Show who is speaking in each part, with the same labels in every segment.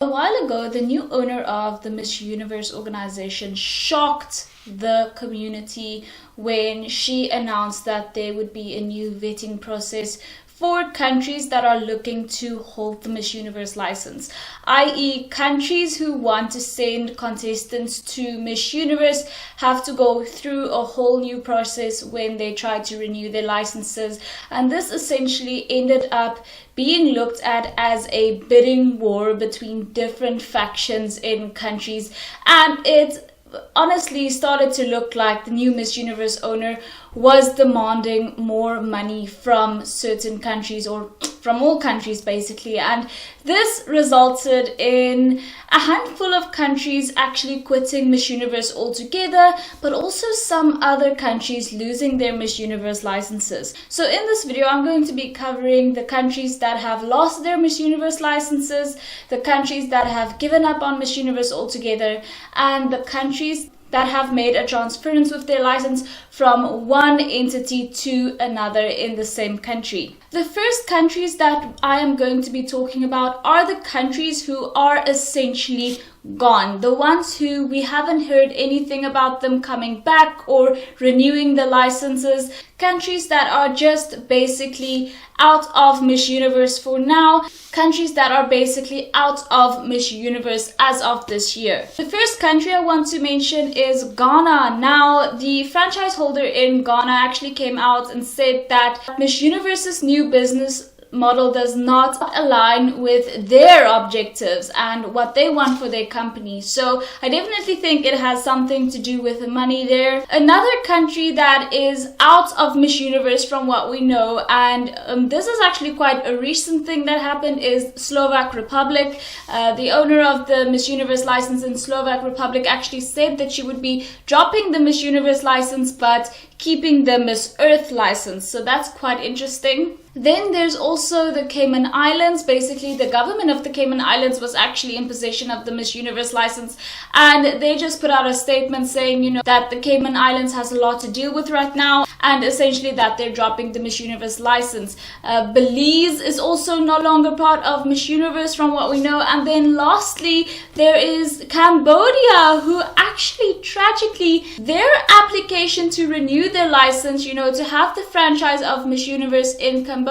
Speaker 1: A while ago, the new owner of the Miss Universe organization shocked the community when she announced that there would be a new vetting process for countries that are looking to hold the Miss Universe license, i.e. countries who want to send contestants to Miss Universe have to go through a whole new process when they try to renew their licenses, and this essentially ended up being looked at as a bidding war between different factions in countries, and it honestly started to look like the new Miss Universe owner was demanding more money from certain countries, or from all countries basically, and this resulted in a handful of countries actually quitting Miss Universe altogether, but also some other countries losing their Miss Universe licenses. So in this video I'm going to be covering the countries that have lost their Miss Universe licenses, the countries that have given up on Miss Universe altogether, and the countries that have made a transference with their license from one entity to another in the same country. The first countries that I am going to be talking about are the countries who are essentially gone, the ones who we haven't heard anything about them coming back or renewing the licenses, countries that are just basically out of Miss Universe for now, countries that are basically out of Miss Universe as of this year. The first country I want to mention is Ghana. Now, the franchise holder in Ghana actually came out and said that Miss Universe's new business model does not align with their objectives and what they want for their company. So I definitely think it has something to do with the money there. Another country that is out of Miss Universe from what we know, and this is actually quite a recent thing that happened, is Slovak Republic. The owner of the Miss Universe license in Slovak Republic actually said that she would be dropping the Miss Universe license but keeping the Miss Earth license. So that's quite interesting. Then there's also the Cayman Islands. Basically, the government of the Cayman Islands was actually in possession of the Miss Universe license, and they just put out a statement saying, that the Cayman Islands has a lot to deal with right now, and essentially that they're dropping the Miss Universe license. Belize is also no longer part of Miss Universe from what we know. And then lastly, there is Cambodia, who actually tragically, their application to renew their license, to have the franchise of Miss Universe in Cambodia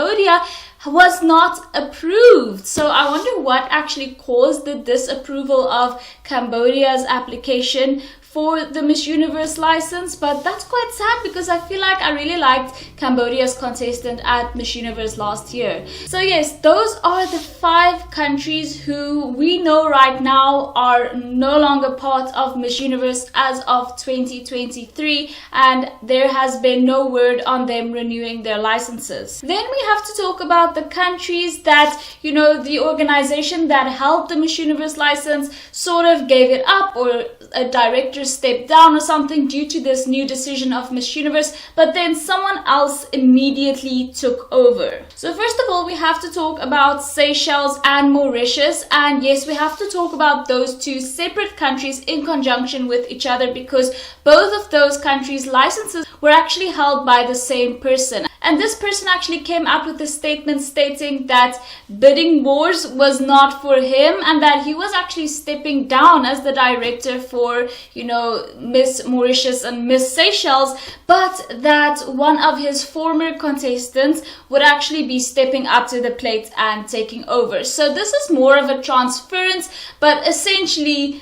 Speaker 1: was not approved. So I wonder what actually caused the disapproval of Cambodia's application for the Miss Universe license, but that's quite sad because I feel like I really liked Cambodia's contestant at Miss Universe last year. So yes, those are the 5 countries who we know right now are no longer part of Miss Universe as of 2023, and there has been no word on them renewing their licenses. Then we have to talk about the countries that, the organization that held the Miss Universe license sort of gave it up, or a director stepped down or something due to this new decision of Miss Universe, but then someone else immediately took over. So first of all, we have to talk about Seychelles and Mauritius, and yes, we have to talk about those 2 separate countries in conjunction with each other because both of those countries' licenses were actually held by the same person. And this person actually came out with a statement stating that bidding wars was not for him, and that he was actually stepping down as the director for, Miss Mauritius and Miss Seychelles, but that one of his former contestants would actually be stepping up to the plate and taking over. So this is more of a transference, but essentially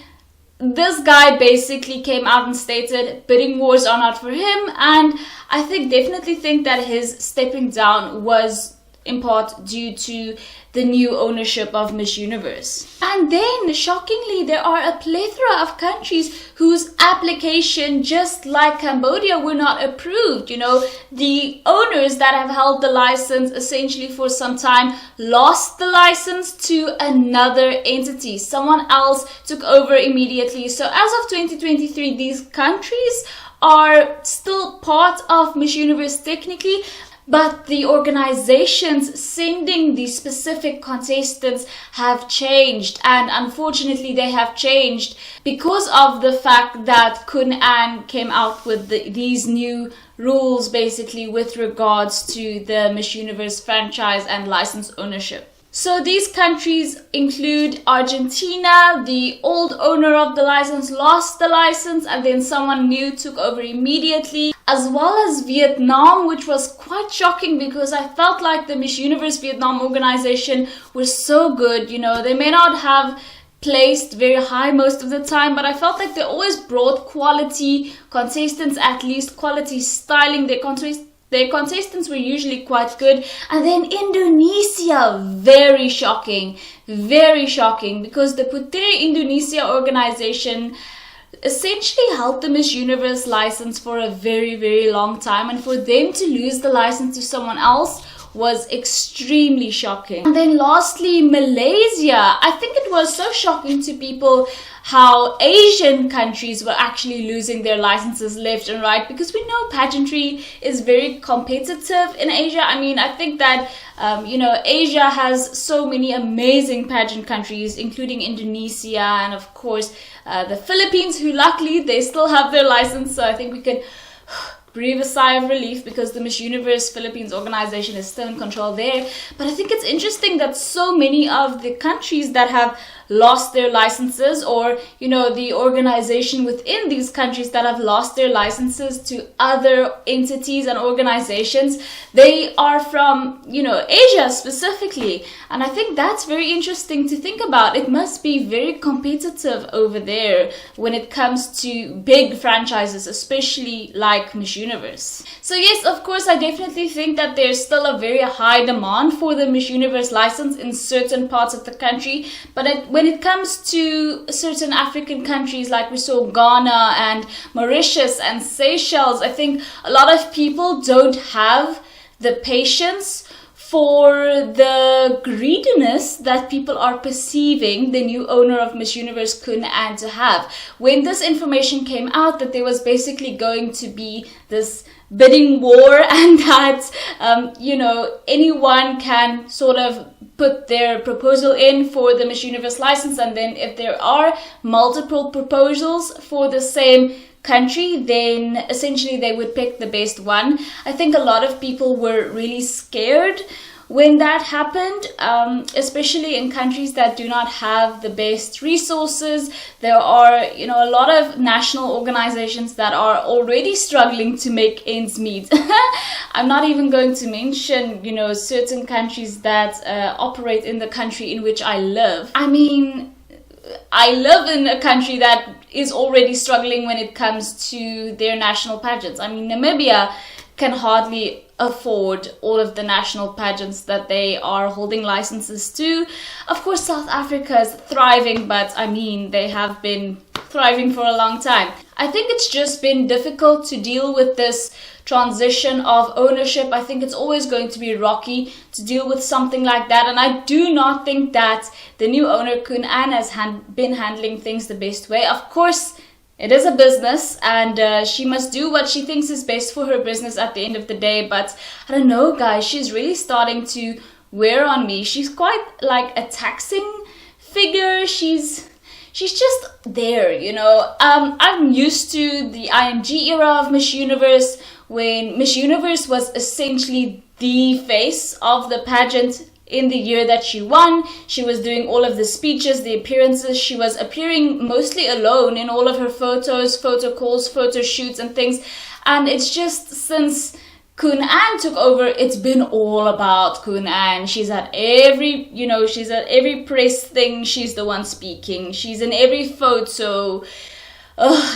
Speaker 1: this guy basically came out and stated bidding wars are not for him, and I definitely think that his stepping down was in part due to the new ownership of Miss Universe. And then, shockingly, there are a plethora of countries whose application, just like Cambodia, were not approved. The owners that have held the license essentially for some time lost the license to another entity. Someone else took over immediately. So as of 2023, these countries are still part of Miss Universe technically, but the organizations sending the specific contestants have changed, and unfortunately they have changed because of the fact that Khun Anne came out with these new rules basically with regards to the Miss Universe franchise and license ownership. So these countries include Argentina. The old owner of the license lost the license and then someone new took over immediately, as well as Vietnam, which was quite shocking because I felt like the Miss Universe Vietnam organization was so good. You know, they may not have placed very high most of the time, but I felt like they always brought quality contestants, at least quality styling. Their contestants were usually quite good. And then Indonesia, very shocking, because the Puerto Indonesia organization essentially held the Miss Universe license for a very long time, and for them to lose the license to someone else was extremely shocking. And then lastly, Malaysia. I think it was so shocking to people how Asian countries were actually losing their licenses left and right, because we know pageantry is very competitive in Asia. I mean, I think that Asia has so many amazing pageant countries, including Indonesia and of course the Philippines, who luckily they still have their license, so I think we can breathe a sigh of relief because the Miss Universe Philippines organization is still in control there. But I think it's interesting that so many of the countries that have lost their licenses, or the organization within these countries that have lost their licenses to other entities and organizations, they are from Asia specifically. And I think that's very interesting to think about. It must be very competitive over there when it comes to big franchises, especially like Miss Universe. So yes, of course, I definitely think that there's still a very high demand for the Miss Universe license in certain parts of the country, but when it comes to certain African countries, like we saw Ghana and Mauritius and Seychelles, I think a lot of people don't have the patience for the greediness that people are perceiving the new owner of Miss Universe, Khun Anne, to have. When this information came out that there was basically going to be this bidding war, and that anyone can sort of put their proposal in for the Miss Universe license, and then if there are multiple proposals for the same country, then essentially they would pick the best one. I think a lot of people were really scared when that happened, especially in countries that do not have the best resources. There are, a lot of national organizations that are already struggling to make ends meet. I'm not even going to mention, certain countries that operate in the country in which I live. I mean, I live in a country that is already struggling when it comes to their national pageants. I mean, Namibia can hardly afford all of the national pageants that they are holding licenses to. Of course, South Africa is thriving, but I mean, they have been thriving for a long time. I think it's just been difficult to deal with this transition of ownership. I think it's always going to be rocky to deal with something like that, and I do not think that the new owner, Khun Anne, has been handling things the best way. Of course, it is a business, and she must do what she thinks is best for her business at the end of the day. But I don't know, guys, she's really starting to wear on me. She's quite like a taxing figure. She's just there, I'm used to the IMG era of Miss Universe, when Miss Universe was essentially the face of the pageant. In the year that she won, she was doing all of the speeches, the appearances. She was appearing mostly alone in all of her photos, photo calls, photo shoots and things. And it's just since Khun Anne took over, it's been all about Khun Anne. She's at every, she's at every press thing. She's the one speaking. She's in every photo.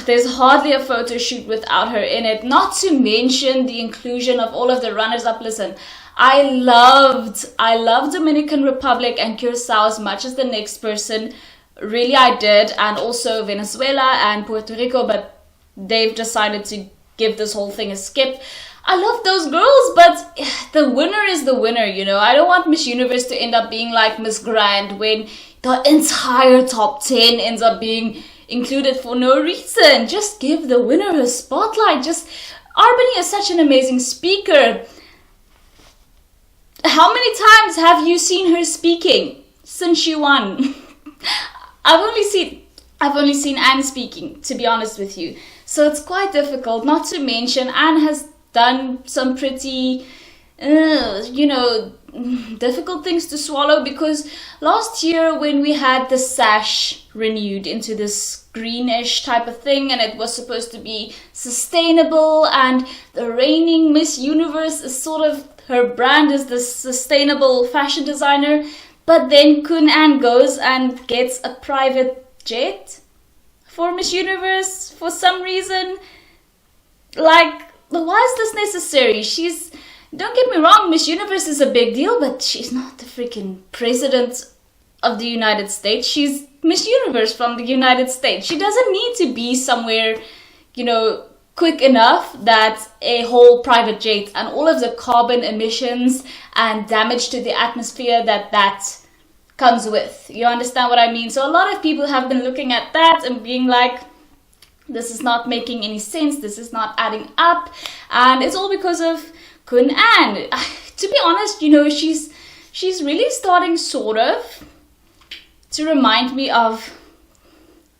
Speaker 1: There's hardly a photo shoot without her in it. Not to mention the inclusion of all of the runners-up. Listen, I love Dominican Republic and Curacao as much as the next person. Really, I did. And also Venezuela and Puerto Rico, but they've decided to give this whole thing a skip. I love those girls, but the winner is the winner, I don't want Miss Universe to end up being like Miss Grand, when the entire top 10 ends up being included for no reason. Just give the winner a spotlight. Arbany is such an amazing speaker. How many times have you seen her speaking since she won? I've only seen Anne speaking, to be honest with you. So it's quite difficult. Not to mention, Anne has done some pretty, difficult things to swallow, because last year when we had the sash renewed into this greenish type of thing, and it was supposed to be sustainable, and the reigning Miss Universe is sort of, her brand is this sustainable fashion designer, but then Khun Anne goes and gets a private jet for Miss Universe for some reason. Like, why is this necessary? Don't get me wrong, Miss Universe is a big deal, but she's not the freaking president of the United States. She's Miss Universe from the United States. She doesn't need to be somewhere, quick enough that a whole private jet and all of the carbon emissions and damage to the atmosphere that comes with. You understand what I mean? So a lot of people have been looking at that and being like, this is not making any sense, this is not adding up, and it's all because of Khun Anne. To be honest, she's really starting sort of to remind me of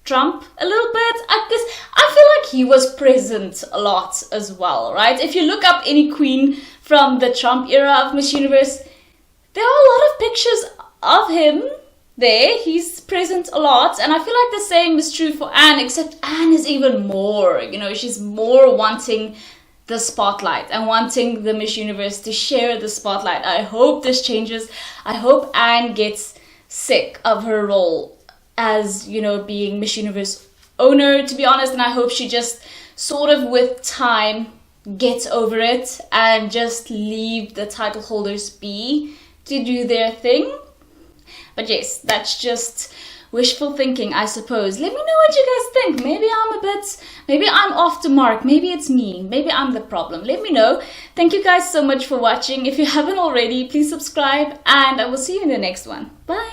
Speaker 1: Trump a little bit, because I feel like he was present a lot as well, right? If you look up any queen from the Trump era of Miss Universe, there are a lot of pictures of him there. He's present a lot, and I feel like the same is true for Anne, except Anne is even more, she's more wanting the spotlight and wanting the Miss Universe to share the spotlight. I hope this changes. I hope Anne gets sick of her role as, being Miss Universe owner, to be honest, and I hope she just sort of with time gets over it and just leave the title holders be to do their thing. But yes, that's just wishful thinking, I suppose. Let me know what you guys think. Maybe I'm off the mark. Maybe it's me. Maybe I'm the problem. Let me know. Thank you guys so much for watching. If you haven't already, please subscribe, and I will see you in the next one. Bye.